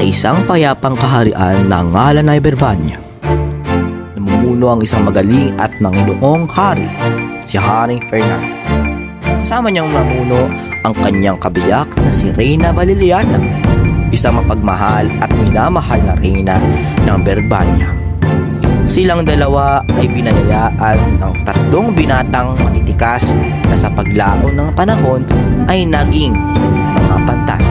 isang payapang kaharian na ngalan ay Berbanya. Namumuno ang isang magaling at manginoong hari, si Haring Fernando. Kasama niyang namuno ang kanyang kabiyak na si Reyna Valeriana, isang mapagmahal at minamahal na reyna ng Berbanya. Silang dalawa ay binayayaan ng tatlong binatang matitikas na sa paglaon ng panahon ay naging mga pantas.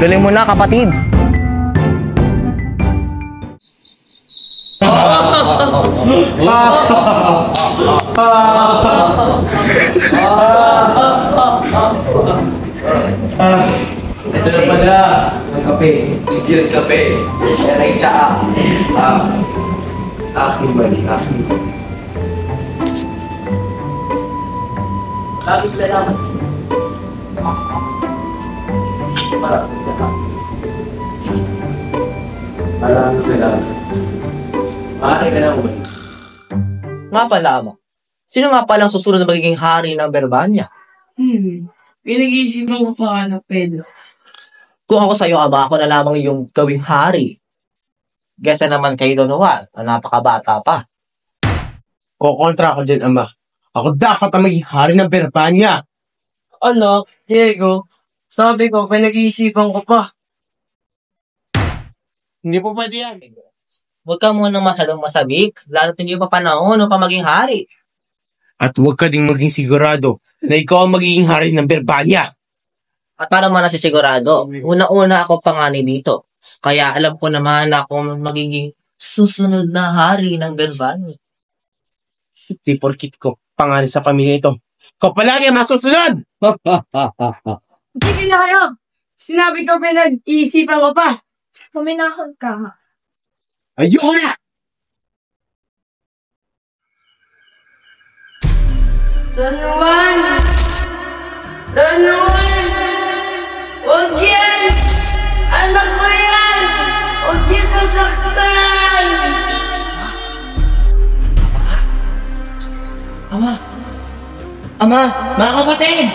Galing mo na, kapatid. Ito na pala, ang kape. Bigyan kape. Yan ay tsaa. Akin ba ni? Akin. Maraming salamat. Maraming salamat. Maraming salamat. Maaari ka na umalis. Nga pala, Ama. Sino nga pala ang susunod na magiging hari ng Berbanya? Pinag-iisipan ko pa na Pedro. Kung ako sa'yo, Ama, ako na lamang yung gawing hari. Gesa naman kay Don Juan, na napakabata pa. Kukontra ako dyan, Ama. Ako dapat ang maging hari ng Berbanya. Anak, Diego, sabi ko, pinag-iisipan ko pa. Hindi po pwede yan. Huwag ka muna masyadong masabik, lalo't hindi pa panahon o pa maging hari. At huwag ka ding maging sigurado na ikaw ang magiging hari ng Berbanya. At para mo nasisigurado, una-una ako pangani dito. Kaya alam ko naman na ako magiging susunod na hari ng Berbanya. Di porkit ko pangalan sa pamilya ito. Ikaw palagi ang masusunod! Sige na kayo! Sinabi ko, pinag-iisipan ko pa. Kuminahon ka. Ayoko na! Don Juan! Don Juan! Huwag yan! Anak ko yan! Huwag yan sasaktan! Ama! Ama! Mga kapatid!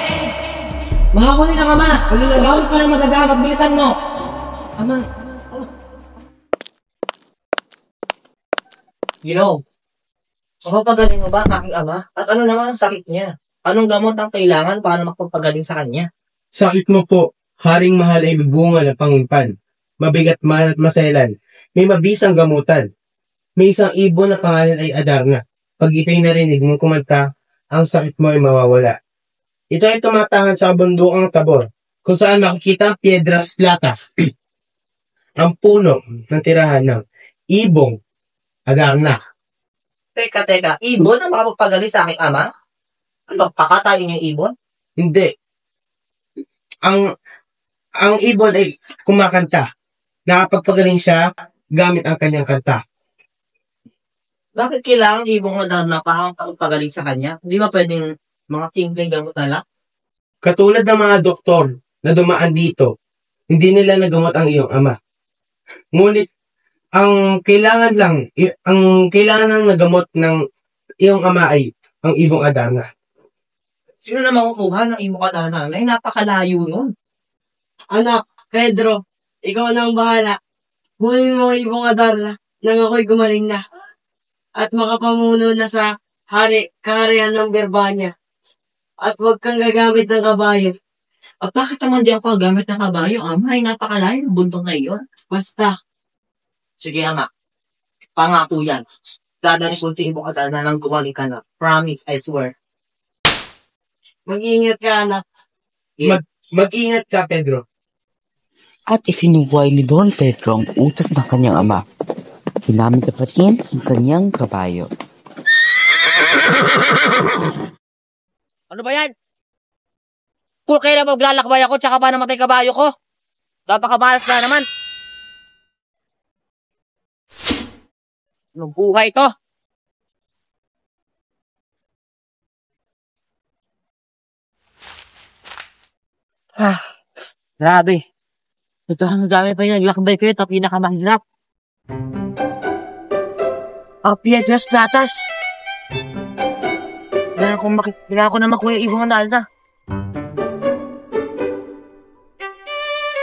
Mahakuli ng Ama! Bawal ka na magagamat, bilisan mo! Ama! Mapapagaling mo ba ang aking ama? At ano naman ang sakit niya? Anong gamot ang kailangan para makapagaling sa kanya? Sakit mo po, haring mahal ay bubunga ng pangumpan. Mabigat man at maselan. May mabisang gamutan. May isang ibon na pangalan ay Adarna. Pag ito'y narinig mong kumanta, ang sakit mo ay mawawala. Ito ay tumatangan sa bundukang Tabor, kung saan makikita ang Piedras Platas. Ang puno ng tirahan ng ibong Adarna. Teka, ibon ang makapagpagaling sa aking ama? Ano, kakatayin yung ibon? Hindi. Ang ibon ay kumakanta. Nakapagpagaling siya gamit ang kanyang kanta. Bakit kailangan ibong Adarna pa ang makapagpagaling sa kanya? Hindi ba pwedeng mga simpleng gamot na lang? Katulad ng mga doktor na dumaan dito, hindi nila nagamot ang iyong ama. Ngunit, ang kailangan ng nagamot ng iyong ama ay ang ibong Adarna. Sino na makukuha ng ibong Adarna? Ay, napakalayo nun. Anak, Pedro, ikaw na ang bahala. Hunin mo ang ibong Adarna nang ako'y gumaling na. At makapanguno na sa kaharian ng Berbanya. At huwag kang gagamit ng kabayo. At bakit naman di ako gamit ng kabayo, ama? Ay, napakalayo ng buntong na iyon. Basta, Sige, ama. Pangako yan. Dadaling ko yung ibong Adarna nang gumaling ka na. Promise, I swear. mag-ingat ka, anak. Mag-ingat ka, Pedro. At isinubuhay ni Don Pedro ang utos ng kanyang ama. Hinamit tapatin ang kanyang kabayo. Ano ba yan? Kung kailan maglalakbay ako, tsaka ba namatay kabayo ko? Napakamalas na naman. Anong buhay to? Grabe. Ito ang dami pa yung naglakbay ko ito, pinakamahirap. Piedras Platas. Kailangan ko na makuha yung ibong na.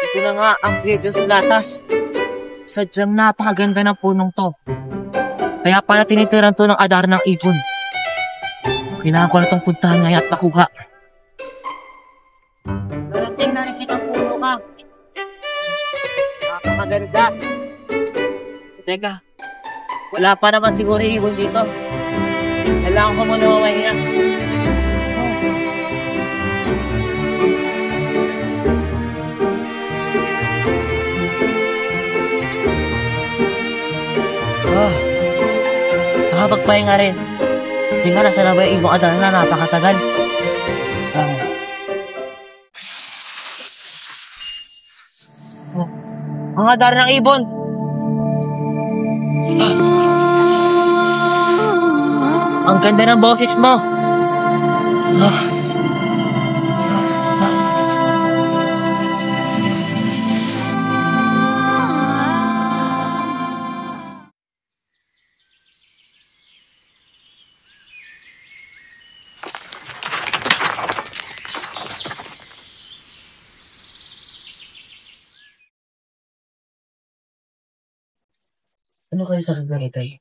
Ito na nga ang Piedras Latas. Sadyang napakaganda ng punong to. Kaya pala tinitiran to ng adar ng ibon. Kailangan ko na itong puntahan ngayon at makuha. Narating na rin kitang puno ka. Napakaganda. Teka, wala pa naman siguro yung ibon dito. Kailangan ko muna mawahinga. Nakapagpahinga rin. Tingnan na sa labay ibong adar na napakatagal. Ang adar ng ibon. Ang ganda ng boses mo. Ano kayo sa kanya, Itay?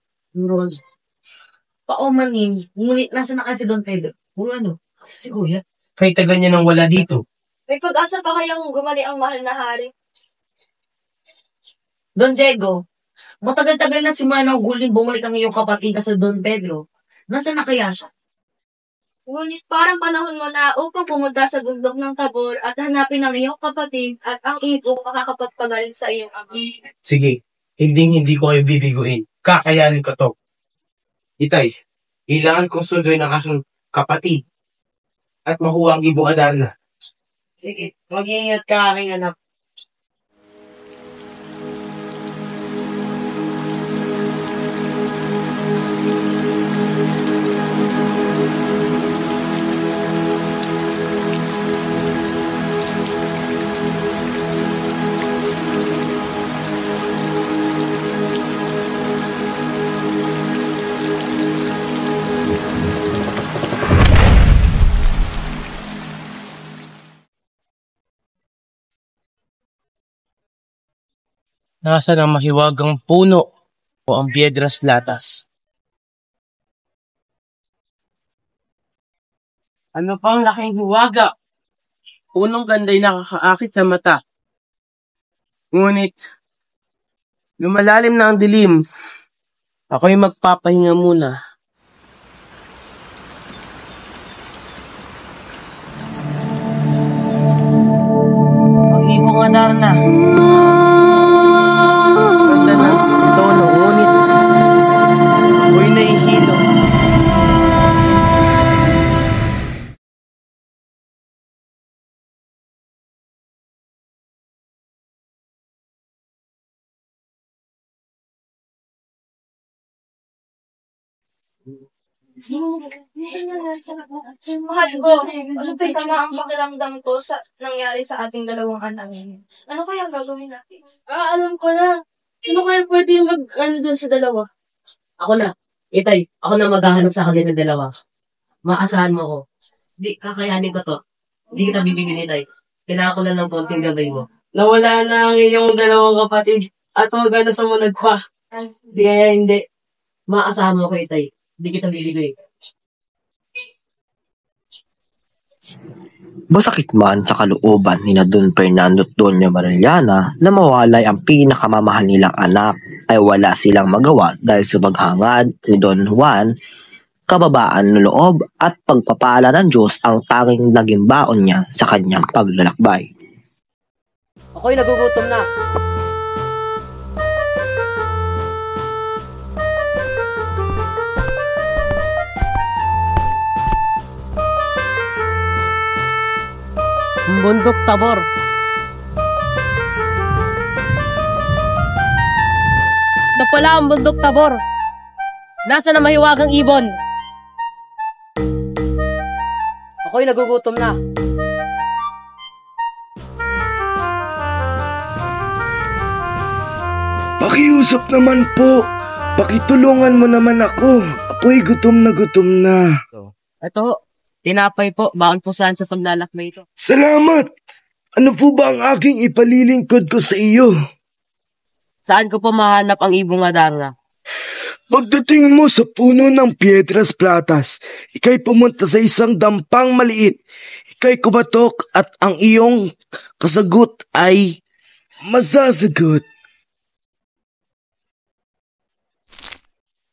Paumanin, ngunit nasa na kasi Don Pedro? Kung ano, si Kuya. Kay taga niya nang wala dito. May pag-asa pa kayang gumaling ang mahal na hari? Don Diego, matagal-tagal na si Manong Guling bumalik ang iyong kapatid sa Don Pedro. Nasaan na kaya siya? Ngunit parang panahon mo na upang pumunta sa bundok ng Tabor at hanapin ang iyong kapatid at ang ibong makakapagpagaling sa iyong ama. Sige, hindi ko kayo bibiguin. Kakayanin ko to. Itay, kailangan kong sunduin ang aking kapatid at makuha ang ibong adar na. Sige, mag-iingat ka aking anak. Nasa ng mahiwagang puno o ang Piedras Latas. Ano pa ang laking hiwaga? Punong ganda'y nakakaakit sa mata. Ngunit, lumalalim na ang dilim. Ako'y magpapahinga muna. Ang ibong adar na. Ganda ng tono, ngunit ako'y nahihilo. Mahal ko, ano pa sama ang pakiramdam ko sa nangyari sa ating dalawang anak? Ano kaya gagawin natin? Alam ko na. Ano kaya pwede yung doon sa dalawa? Ako na. Itay, ako na maghahanap sa kanila dalawa. Maasahan mo ko. Di, kakayanin ko to. Di kita bibigyan, Itay. Kailangan ko lang ng konting gabay mo. Nawala na ang iyong dalawang kapatid at huwag na sumunod pa. Di kaya hindi. Maasahan mo ko, Itay. Di kita bibigay. Masakit man sa kalooban ni na Don Fernando at Doña Mariliana na mawalay ang pinakamamahal nilang anak ay wala silang magawa dahil sa paghangad ni Don Juan, kababaan ng loob at pagpapala ng Diyos ang tanging naging baon niya sa kanyang paglalakbay. Ako'y nagugutom na. Bundok Tabor. Ito pala ang Bundok Tabor. Nasa na mahiwagang ibon. Ako'y nagugutom na. Pakiusap naman po. Pakitulungan mo naman ako. Ako'y gutom na gutom na. Ito, tinapay po. Baon po saan sa paglalakbay ito. Salamat! Ano po ba ang aking ipalilingkod ko sa iyo? Saan ko po mahanap ang ibong Adarna? Pagdating mo sa puno ng Piedras Platas, ika'y pumunta sa isang dampang maliit. Ika'y kumatok at ang iyong kasagot ay masasagot.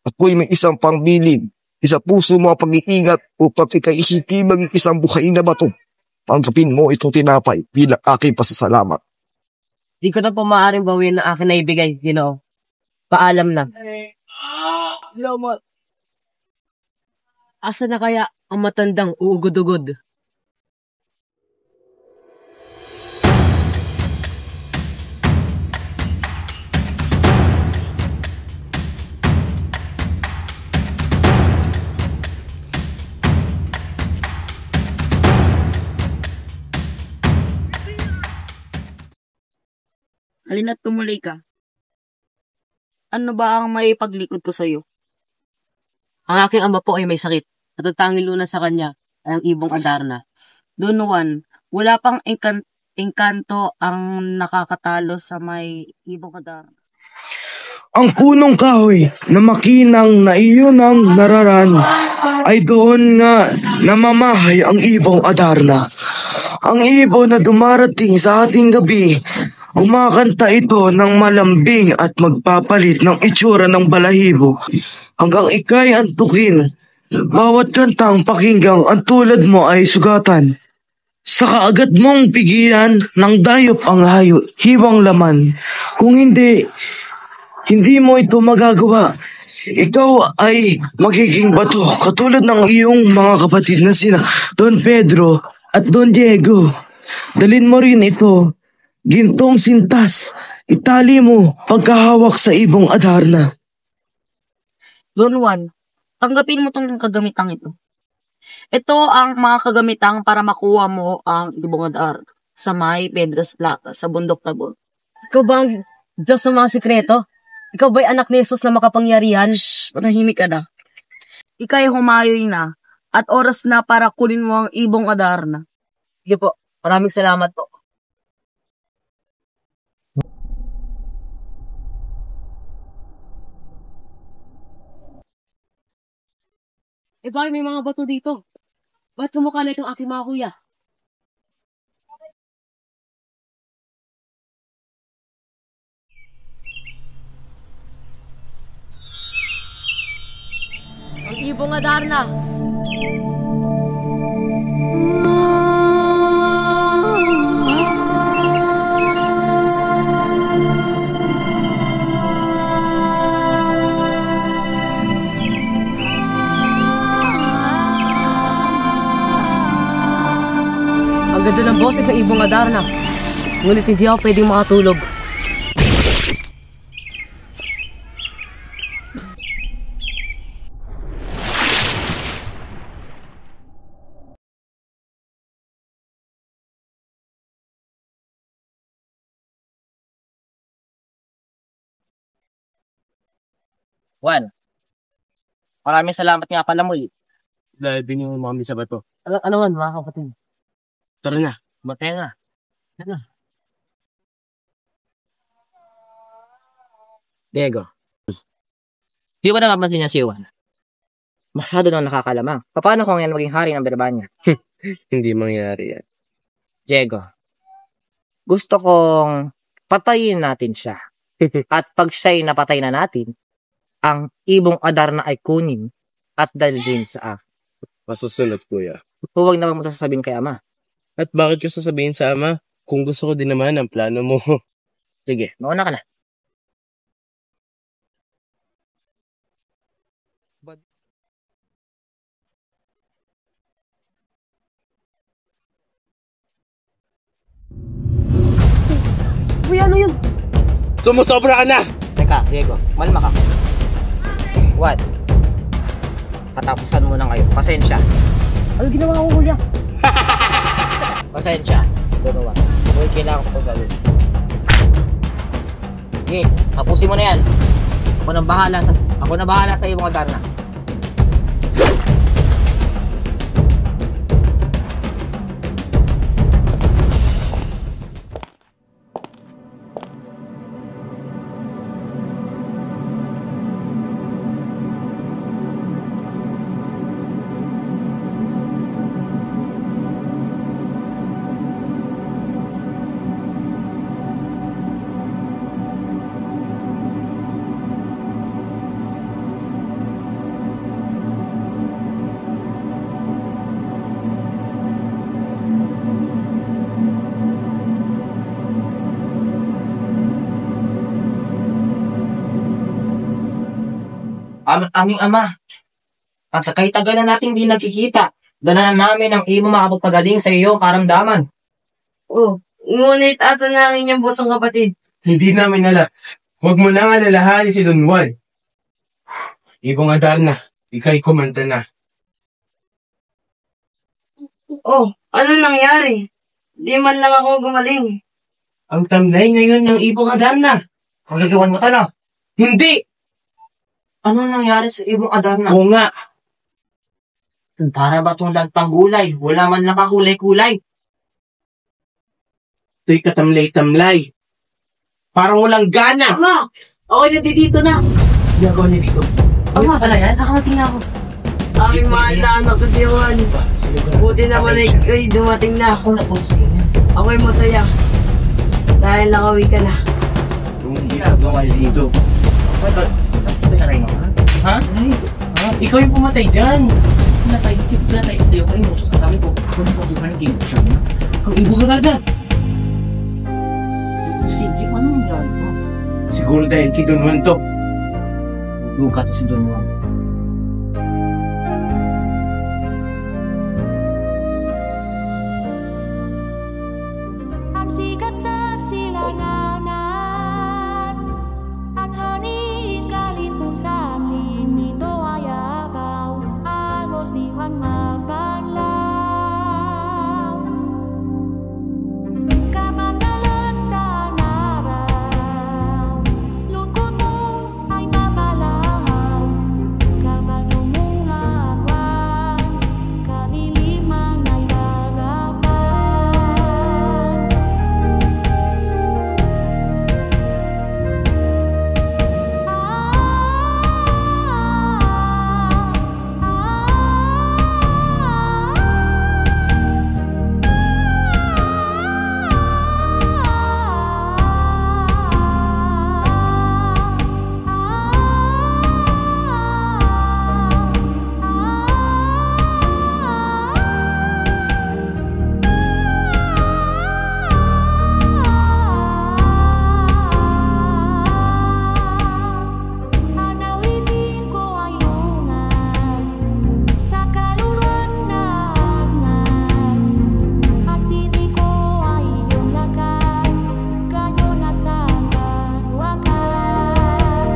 Ako'y may isang pangbilin. Isa puso mo ang pag-iingat upang ika'y isiti maging isang buhay na bato. Tanggapin mo itong tinapay bilang aking pasasalamat. Di ko na po maaaring bawin na akin na ibigay, Ginoo. Paalam na. Asa na kaya ang matandang uugod-ugod? Halina't tumuli ka. Ano ba ang may paglikod ko sa'yo? Ang aking ama po ay may sakit at ang tanging lunas sa kanya ay ang ibong Adarna. Don Juan, wala pang engkanto ang nakakatalo sa may ibong Adarna. Ang punong kahoy na makinang na iyon ang nararan ay doon nga namamahay ang ibong Adarna. Ang ibon na dumarating sa ating gabi, kumakanta ito ng malambing at magpapalit ng itsura ng balahibo hanggang ika'y antukin. Bawat kantang pakinggang ang tulad mo ay sugatan. Sa kaagad mong pigilan ng dayop ang hayo, hiwang laman. Kung hindi mo ito magagawa, ikaw ay magiging bato katulad ng iyong mga kapatid na sina Don Pedro at Don Diego. Dalin mo rin ito, gintong sintas, itali mo pagkahawak sa ibong Adarna. Don Juan, tanggapin mo tong kagamitang ito. Ito ang mga kagamitang para makuha mo ang ibong Adarna sa may Piedras Platas sa bundok Tabor. Ikaw ba ang Diyos ng mga sikreto? Ikaw ba'y anak ni Jesus na makapangyarihan? Shhh, manahimik ka na. Ika'y humayoy na at oras na para kunin mo ang ibong Adarna. Sige po, maraming salamat po. Bakit may mga bato dito? Ba't kumukha na itong aking mga kuya? Ang ibong Adarna! Ang ganda ng boses ng ibong Adarna. Ngunit hindi ako pwedeng makatulog. Juan, maraming salamat nga pala muli. Dahil binigyan mo kami sa bato. Ano man, mga kapatid? Tara na, matay na. Tara. Diego, di ba napapansin niya si Juan? Masyado nang nakakalamang. Paano kung yan maging hari ng Berbanya? Hindi mangyari yan. Diego, gusto kong patayin natin siya. At pag siya'y napatay na natin, ang ibong Adarna ay kunin at dalhin sa akin. Masusunod, kuya. Huwag naman mo sasabihin kay ama. At bakit ko sasabihin sa ama kung gusto ko din naman ang plano mo? Sige, mauna ka na. Uy, ano yun? Sumusobra ka na! Teka, Diego, malma ka. What? Katapusan mo na ngayon. Pasensya. Ano ginawa ko, kuya? Pasensya. Gano'n. Uy, kailangan ko ito gawin. Sige, tapusin mo na yan. Ako na bahala sa ibong Adarna. Aming ama, at kahit tagal na nating di nagkikita, dala na namin ang imo makapagpagaling sa iyong karamdaman. Oh, ngunit asa na ang inyong busong kapatid? Hindi namin alam. Huwag mo nang alalahanin si Don Juan. Ibong Adarna, ika'y kumanda na. Oh, ano nangyari? Di man lang ako gumaling. Ang tamlay ngayon ng Ibong Adarna. Kagagawan mo tala. Hindi! Ano nangyari sa ibong Adarna? Oo nga. Para ba itong lantang gulay? Wala man nakakulay-kulay. Ito'y katamlay-tamlay. Parang walang gana. Ama! Ako'y nandito na. Ginagawa niya dito. Ama, pala yan? Nakamating na ako. Aming mahal na anak ko si Juan. Buti naman ay ikaw'y dumating na. Ako'y masaya. Dahil nakauwi ka na. Anong ginagawa niya dito? Ha? Ikaw yung pumatay dyan. Pinatay sa'yo ko rin. Sabi ko, kung nasabukan game ko siya. Ang Ibong Adarna. Sige, ano nangyari mo? Siguro dahil kay Don Juan to. Duga to si Don Juan. Ang sikat sa silanganan, ang hangin galing kung saan limito ay abaw, agos di man mabanlaw. Kapag nalanta na raw, lungkot mo ay mabalaw. Kapag lumuhawan, kadiliman ay harapan. Anawitin ko ay lunas sa kaluran na agnas. Ang tinig ko ay iyong lakas, gayon at sa hanggang wakas.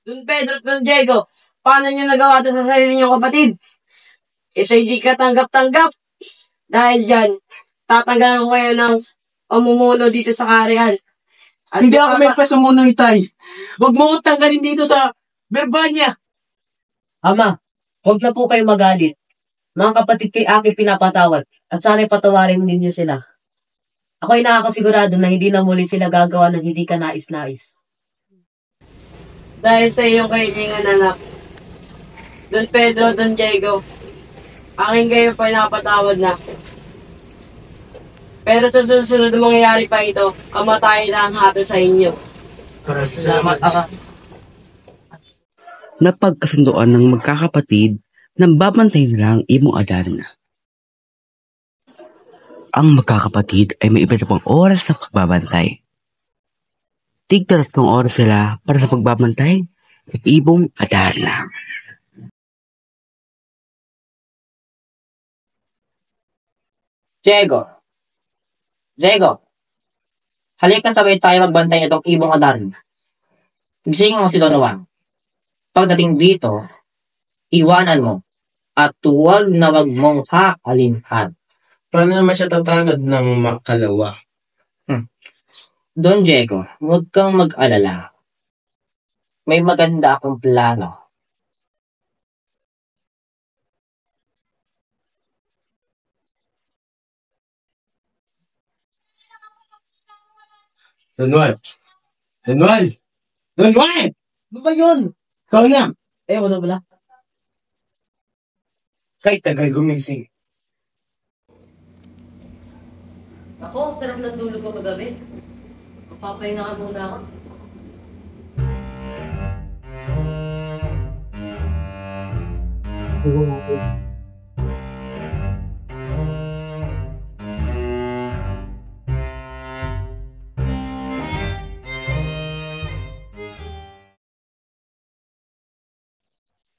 Don Pedro at Don Diego, paano niyo nagawa ito sa sarili niyong kapatid? Ito'y di katanggap-tanggap. Dahil dyan, tatanggalan ko kayo ng pamumuno dito sa kaharian. At Hindi ako may pasumuno, Itay. Huwag mo kong tanggalin dito sa Berbanya. Ama, huwag na po kayo magalit. Mga kapatid kay Aki pinapatawad at sana'y patawarin ninyo sila. Ako'y nakakasigurado na hindi na muli sila gagawa ng hindi ka nais-nais. dahil sa iyong kailingan anak. Don Pedro, Don Diego, aking kayo pinapatawad na. Pero sa susunod na mangyayari pa ito, kamatayan na ang hato sa inyo. Salamat, Ama. Napagkasunduan ng magkakapatid na babantay nila ang imong Adarna. Ang magkakapatid ay may iba't ibang oras ng pagbabantay. Tig-3 oras sila para sa pagbabantay sa ibong Adarna. Diego, halika sabay tayo magbantay nitong ibong Adarna. Gisingin mo si Don Juan. Pagdating dito, iwanan mo at huwag na wag mong hakalinhan. Paano naman siya tatanod ng makalawa? Don Diego, huwag kang mag-alala. May maganda akong plano. Don Juan! Don Juan! Don Juan! Ano ba yun? Ikaw na! Eh, wala pala. Kahit tagal gumising. Ako, ang sarap ng tulog ko kagabi. Papahinga ka muna ako.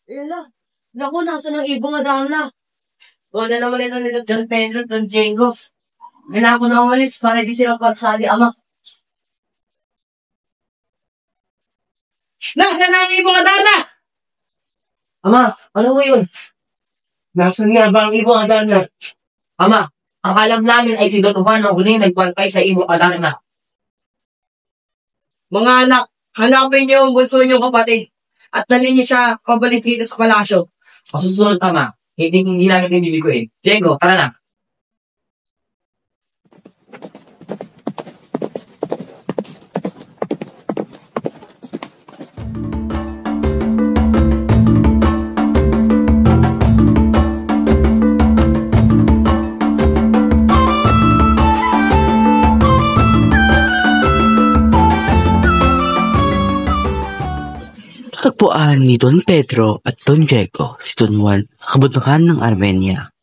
Ila, naku, nasa ng ibong Adana. Wala naman ito nila John Pedro, Don Diego. Kailangan ko na umalis para di sila pagsali, ama. Nasa na ang ibong Adana? Ama, ano ko yun? Nasaan nga ba ang ibong Adana? Ama, ang alam namin ay si Don Juan ang huling nagbantay sa ibong Adarna. Mga anak, hanapin niyo ang bunso niyong kapatid at dalhin niyo siya pabalik dito sa palasyo. Masusunod, Ama. Hindi namin pinibiguin. Diego, tara na. Tagpuan ni Don Pedro at Don Diego si Don Juan sa kabundukan ng Armenia.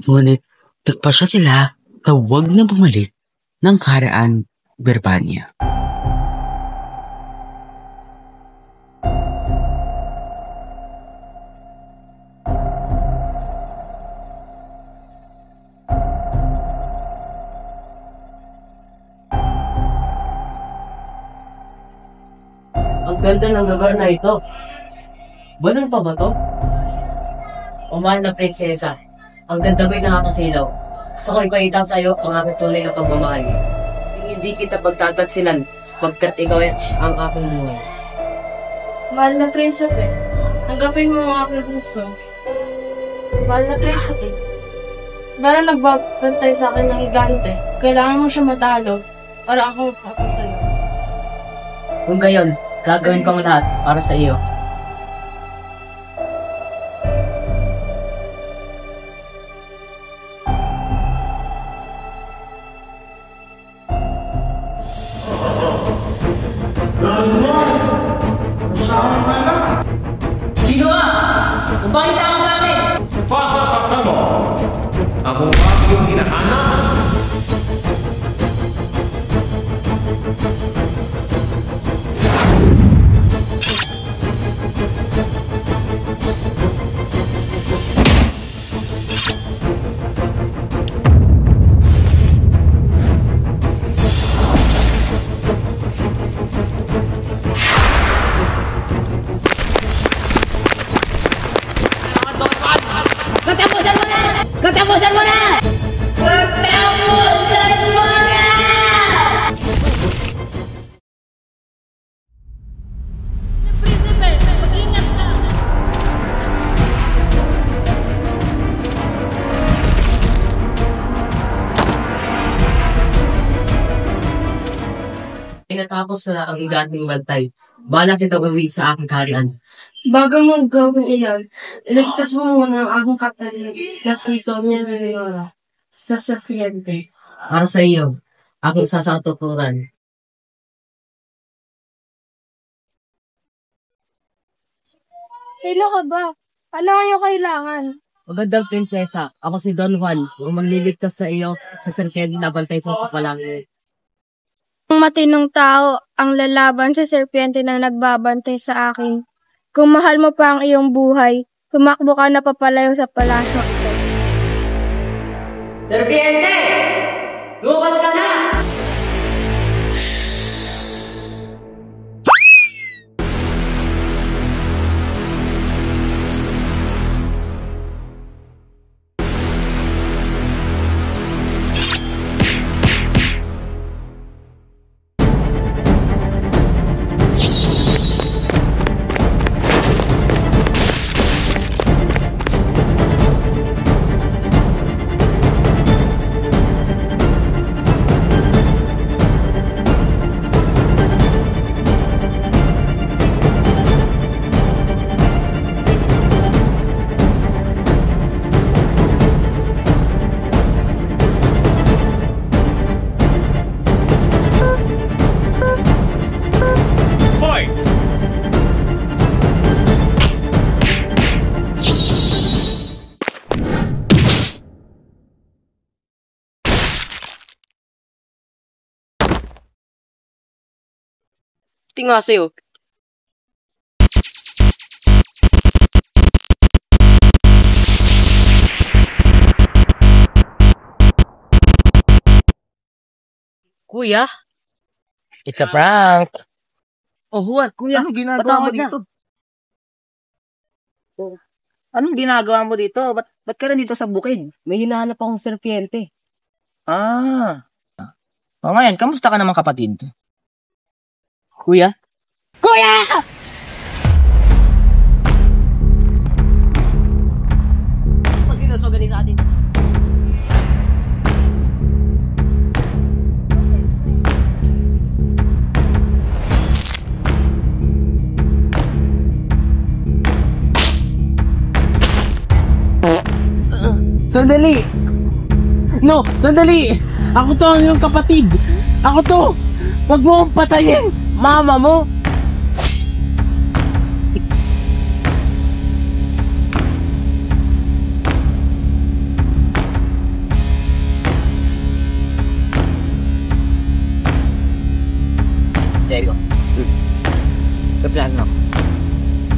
Ngunit nagpasya sila na huwag na bumalik ng Karaan Berbania. Ang ganda ng lugar na ito. Banal pa ba to? O mahal na prinsesa, ang ganda ba'y nakakasilaw? Gusto ko ipahita sa'yo ang aking tunay na pagmamahal. Hindi kita pagtataksilan sapagkat ikaw ay ang aking buhay. Mahal na prinsipe, tanggapin mo ang aking puso. Mahal na prinsipe, meron nagbabantay sa akin ng higante. Kailangan mo siya matalo para ako magpapay sa'yo. Kung gayon, gagawin ko ang lahat para sa iyo. Sino ka? Upakita ka sa akin! Pasapakta mo! Ako ang iyong hinahanap! Katapusan mo na! Katapusan mo na! Katapusan mo na! Prinsipe, mag-ingat ka! Tinatapos ko na ang higanting bantay. Bala kita gawin sa aking kaharian. Bago mo gawin iyan, iligtas mo muna ang aking kapatid na si Tonya Rivera sa Safiente. Para sa iyo, aking sasatuturan. Sino ka ba? Ano ang iyong kailangan? Magandang prinsesa, ako si Don Juan, ang magliligtas sa iyo sa serpente na bantay sa palangit. Ang matinong tao ang lalaban sa serpiente na nagbabantay sa akin. Kung mahal mo pa ang iyong buhay, tumakbo ka na papalayo sa palasyo ito. Serpiente! Lumabas ka na! Buti nga sa'yo. Kuya? It's a prank. Oh, what? Kuya, anong ginagawa mo dito? Anong ginagawa mo dito? Ba't ka rin dito sa bukid? May hinahanap akong serpiente. O ngayon, kamusta ka naman kapatid? Kuya? Kuya! Sinusugaling natin. Sandali! No, sandali! Ako to ang iyong kapatid! Ako to! Huwag mo akong patayin! Mama mo? Diego. Kaplano.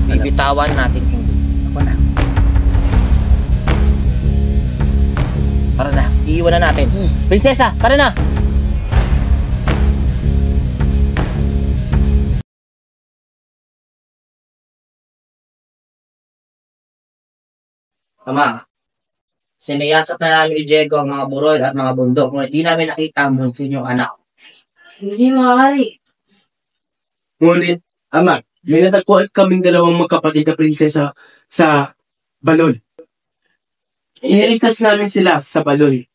Bibitawan natin yung ako na. Tara na, iiwan na natin. Prinsesa, tara na! Ama, sinayasat na namin ni Diego ang mga burol at mga bundok ngunit di namin nakita ang bunso niyong anak. Hindi maaari. Ngunit, Ama, may natagpuan kaming dalawang magkapatid na prinsesa sa balon. Iniligtas namin sila sa balon.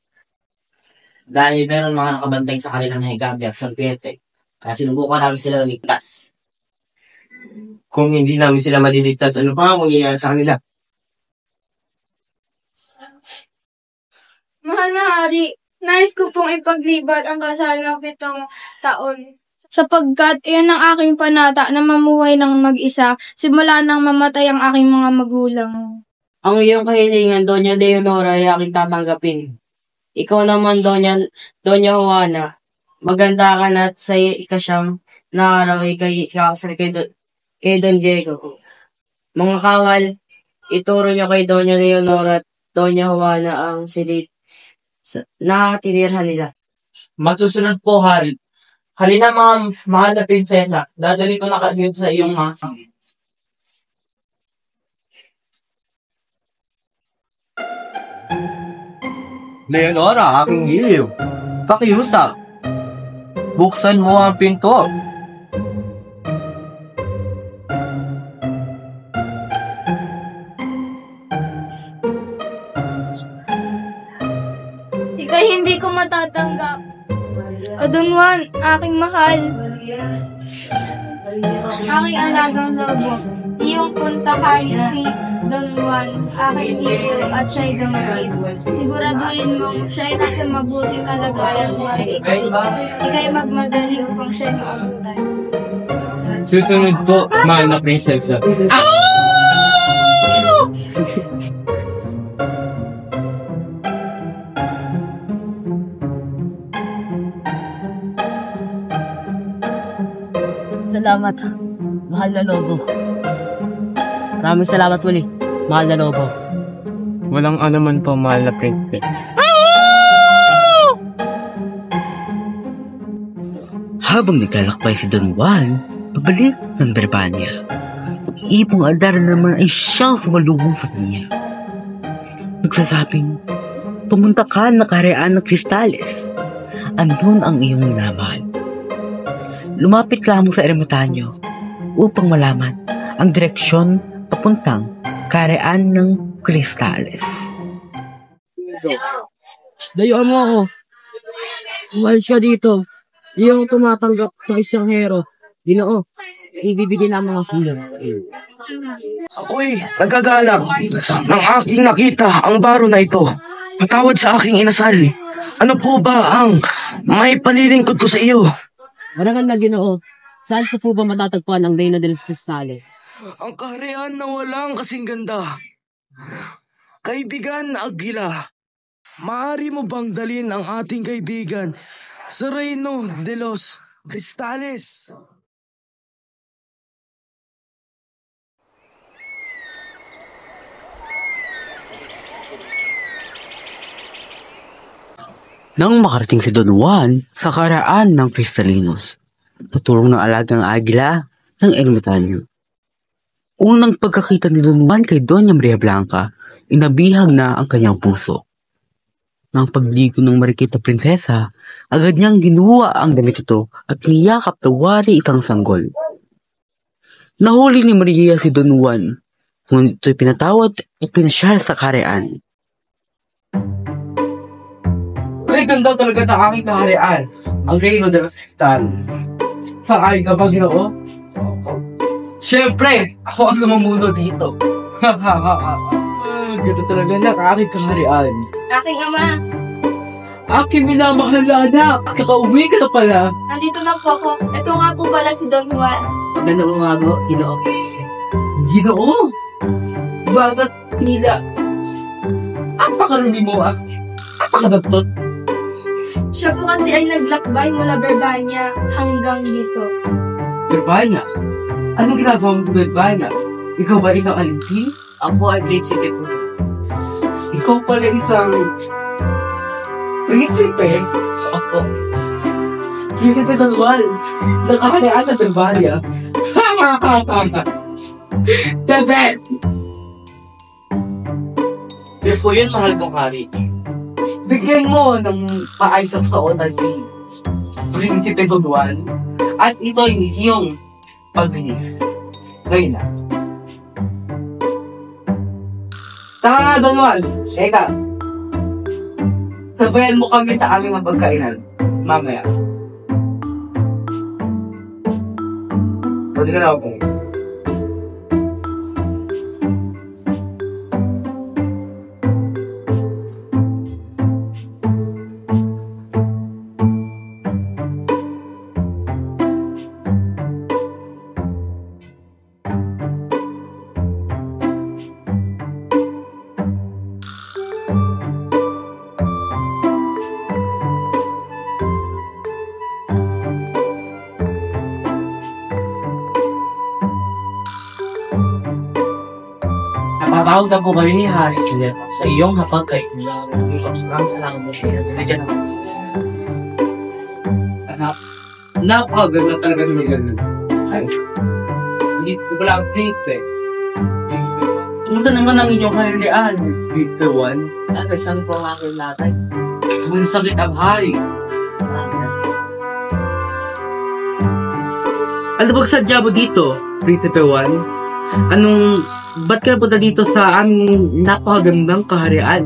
Dahil meron mga nakabantay sa kanilang higante at serpiente, kaya sinubukan namin sila ligtas. Kung hindi namin sila maliligtas, ano pa ang mangyayari sa kanila? Mahal na hari, nais ko pong ipaglibad ang kasal ng 7 taon. Sapagkat iyan ang aking panata na mamuhay ng mag-isa simula nang mamatay ang aking mga magulang. Ang iyong kahilingan, Doña Leonora, ay aking tatanggapin. Ikaw naman, Doña Juana, maganda ka na at sa ikasyang na araw ay kakasal kay Don Diego. Mga kawal, ituro niyo kay Doña Leonora at Doña Juana ang silid na tinirhan nila. Masusunod po, Hari. Halina mga mahal na prinsesa, dadali ko na kaagad sa iyong masang. Leonora, aking iliw. Pakiusap. Buksan mo ang pinto. Ika'y hindi ko matatanggap. O Don Juan, aking mahal. Aking alagang lobo. Iyong puntahan si Don Juan, aking iliw at siya'y dumapit. Siguraduhin mong siya'y nasa mabuting kalagayan at ika'y magmadali upang siya'y maabutan. Susunod po, mahal na prinsesa. Salamat, mahal na lobo. Maraming salamat muli, mahal na lobo. Walang anuman po, mahal na prinsesa. Habang naglalakbay si Don Juan, pabalik ng Berbania, ipong Aldara naman ay siyang sumalubong sa kanya. Nagsasabing, pumunta ka na kaharian ng Cristales. Andun ang iyong minamahal. Lumapit lamang sa ermitanyo upang malaman ang direksyon papuntang kaharian ng Cristales. Dayuan mo ako. Umalis ka dito. Di ako tumatanggap ng estranghero. Ginoo, ibibigay na mga sulat. Ako'y nagagalang ng aking nakita ang baro na ito. Patawad sa aking inasal. Ano po ba ang may palilingkod ko sa iyo? Marangal na Ginoo, saan ko po ba matatagpuan ang Reina de los Cristales? Ang kaharian na walang kasing ganda. Kaibigan Aguila, maaari mo bang dalhin ang ating kaibigan sa Reino de los Cristales? Nang makarating si Don Juan sa karaan ng Cristalinos, natulong ng alagang agila ng ermitanyo. Unang pagkakita ni Don Juan kay Doña Maria Blanca, inabihag na ang kanyang puso. Nang pagligo ng marikit na prinsesa, agad niyang ginuha ang damit ito at niyakap na wari isang sanggol. Nahuli ni Maria si Don Juan, ngunit ito'y pinatawad at pinasyal sa karean. Ay, ganda talaga ng aking kaharian, ang Reino de los Cristales. Saan ka ba, Ginoo? Siyempre, ako ang namumuno dito. Ganda talaga ng aking kaharian. Aking ama, Aking minamahal na anak, kakauwi ka na pala. nandito na po ako. Ito nga po pala si Don Juan. Magandang umaga, Ginoo. Ginoo? Bakit nila? Apakarumi mo, apakabagtot. Siya po kasi ay naglakbay mula Berbanya hanggang dito. Berbanya? Anong ginagawa mo sa Berbanya? Ikaw ba isang alintin? Ako ay prinsipe po. Ikaw pala isang prinsipe? Ako. Prinsipe Don Juan, nakaharian ng Berbanya. Pepe! Pero po yun, mahal kong hari. Bigyan mo ng paayos sa sautan si Prinsipe Don Juan at ito'y iyong pagbinis. Ngayon na. Tama, Don Juan. Teka. Sabayan mo kami sa aming mga pagkainan. Mamaya. Pwede ka na ako. Napatawag na po kayo ni Hari Silip sa iyong hapagkainan. Maraming salamat po kayo. Nandiyan naman. Anak, napakaganda talaga ng maganda. Ay, hindi ko pala ang prinsipe. Kumusta naman ang inyong kaharian? Victor Juan, At isang po ang aking latay. sakit ang hari. Ano bang sadya mo dito, Prinsipe Juan? Ba't ka punta dito sa aming napakagandang kaharian?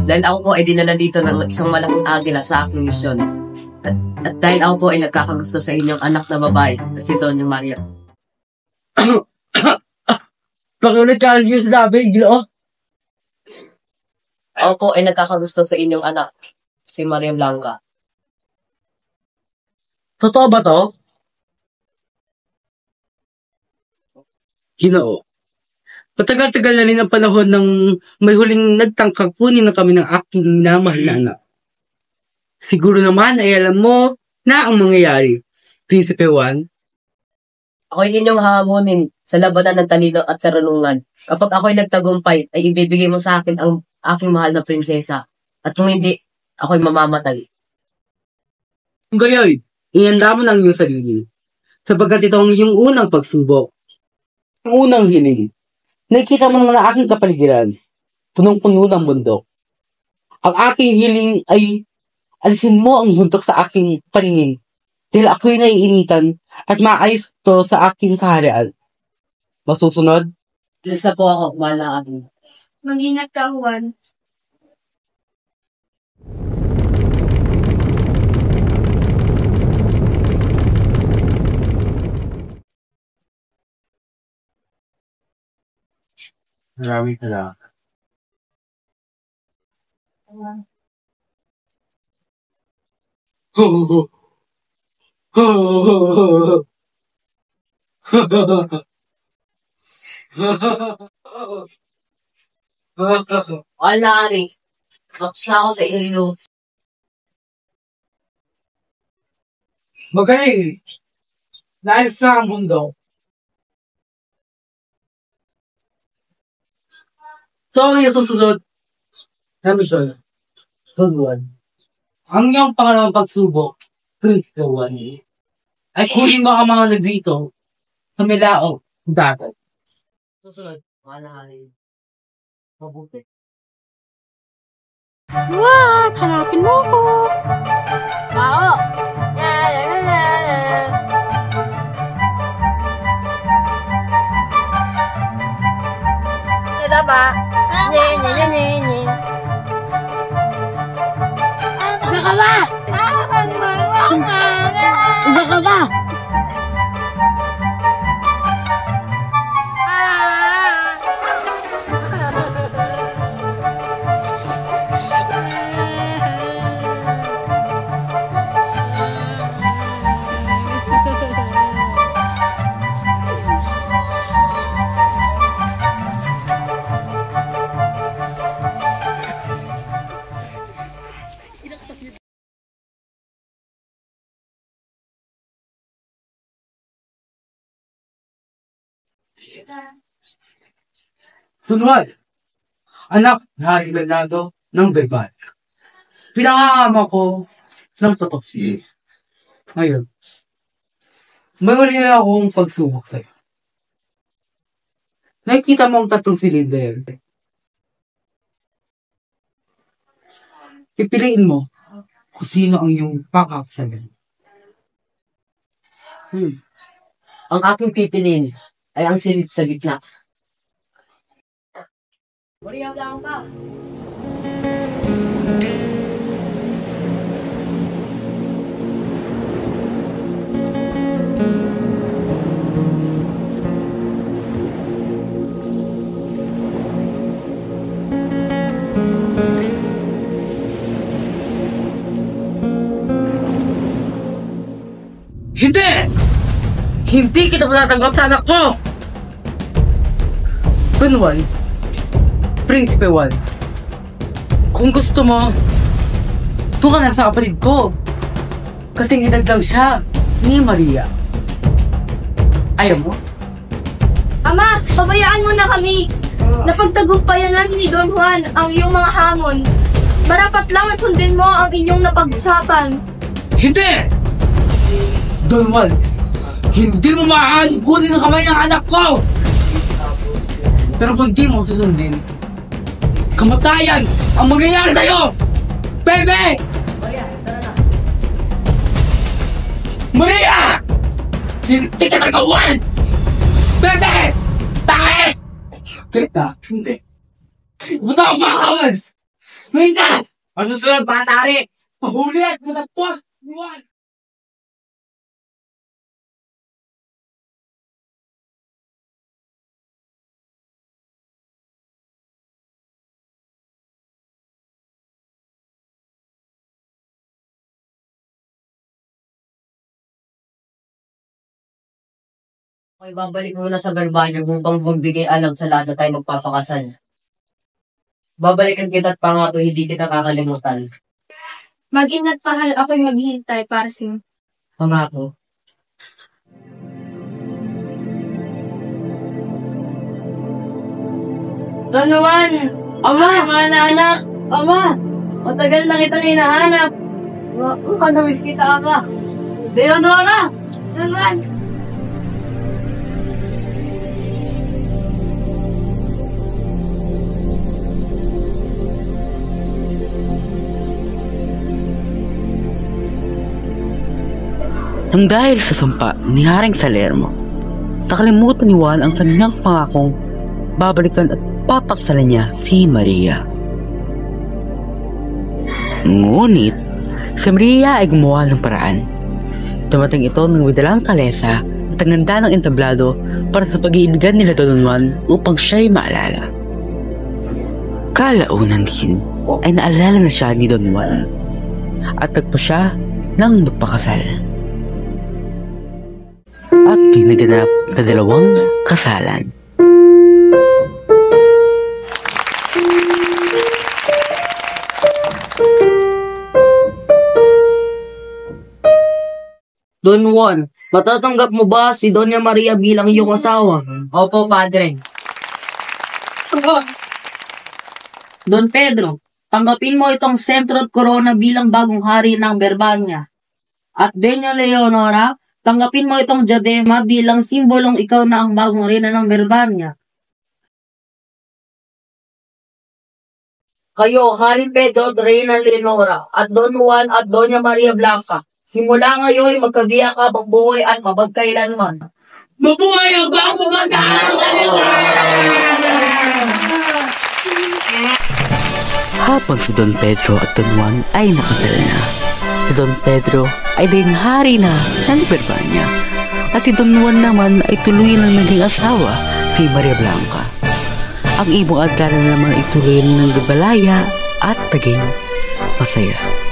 Dahil ako po ay dinala dito ng isang malaking agila sa aking misyon. At dahil ako po ay nagkakagusto sa inyong anak na babae na si Doña Maria. Pakiulit ka yung sinabi, Ginoo. Ako po ay nagkakagusto sa inyong anak, si Maria Blanca. Totoo ba to? Ginoo. Matagal-tagal na rin ang panahon ng may huling nagtangkang kunin na kami ng aking minamahal na anak. Siguro naman ay alam mo na ang mangyayari, Prinsipe Juan. Ako'y inyong hahamunin sa labanan ng talino at karunungan. Kapag ako'y nagtagumpay, ay ibibigay mo sa akin ang aking mahal na prinsesa. At kung hindi, ako'y mamamatay. Kung gayoy, ihanda mo ng iyong sarili. Sapagkat ito ang iyong unang pagsubok. Ang unang hiling. Nakikita mo naman ang aking kapaligiran. Punong-puno ng bundok. Ang aking hiling ay alisin mo ang bundok sa aking paningin. Dahil ako'y naiinitan at maayos to sa aking kaharian. Masusunod? Isa po ako, mahal na aking. Mag-ingat ka, Juan. Maraming salamat. Mahal na Ari, tapos na ako sa inyo. Magaling. Naayos na ang mundo. So, ang iyong susunod na mission, Don Juan. Ang iyong pangalawang pagsubok, Prince Gawan, ay kunin mo ang mga nagrito sa Milao, dagat. Susunod, mahal-halin. Mabuti. What? Hanapin mo ko. Bao! La la la la. Kita ba? Nye, nye, nye, nye, nye. Isa ka ba? Isa ka ba? Tunwal, anak ni Haring Bernardo ng Berbanya. Pinakakama ko ng totoo. Ngayon, may uli na akong pagsubok sa'yo. Nakikita mo ang tatlong silinder. Pipiliin mo kung sino ang iyong pakakasalan. Ang aking pipiliin ay ang silid sa gitna. Mariyaw lang ka. Hindi! Hindi kita matatanggap sa anak ko! Tunwal, Prinsipe Juan, kung gusto mo, doon ka na sa kapatid ko. Kasing edad lang siya ni Maria. Ayaw mo? Ama, pabayaan mo na kami. Napagtagumpayanan ni Don Juan ang iyong mga hamon. Marapat lang na sundin mo ang inyong napag-usapan. Hindi! Don Juan, hindi mo maaaring kunin ang kamay ng anak ko! Pero kung di mo susundin, kamatayan ang mangyayari sa'yo! Bebe! Maria, tara na. Maria! Hindi ka nagawan! Bebe! Bakit? Kita, hindi. Buto ang mga kawan! Hindi! Masusunod, patari! Mahuli at matagpuan! Iwan! Okay, babalik muna sa Berbanya upang magbigay alam sa lahat na tayo magpapakasal. Babalikan kita at pangako hindi kita kakalimutan. Mag-ingat, pahal. Ako'y maghihintay para sa'yo. Pangako. Don Juan! Ama! Mga anak! Ama! Matagal na kitang hinahanap. Namiss kita ka. Leonora! Don Juan! Nang dahil sa sumpa ni Haring Salermo, nakalimutan ni Juan ang kanyang pangakong babalikan at papaksalan niya si Maria. Ngunit, si Maria ay gumawa ng paraan. Dumating ito ng widalang kalesa at ang ganda ng entablado para sa pag-iibigan nila Don Juan upang siya'y maalala. Kalaunan din ay naalala na siya ni Don Juan at tagpo siya ng magpakasal. At pinaganap na dalawang kasalan. Don Juan, matatanggap mo ba si Doña Maria bilang iyong asawa? Opo, Padre. Don Pedro, tanggapin mo itong sentro at korona bilang bagong hari ng Berbanya. At Denya Leonora, tanggapin mo itong diadema bilang simbolong ikaw na ang bagong reyna ng Berbanya. Kayo, Haring Pedro at Reyna Leonora, at Don Juan at Doña Maria Blanca, simula ngayon magkagiya ka buhay at mabagkailanman. Mabuhay ang bagong Habang si Don Pedro at Don Juan ay nakasal na, si Don Pedro ay din hari na ng Berbanya, at si Don Juan naman ay tuloy ng naging asawa, si Maria Blanca. Ang ibong Adara naman ay tuloy ng gabalaya at naging masaya.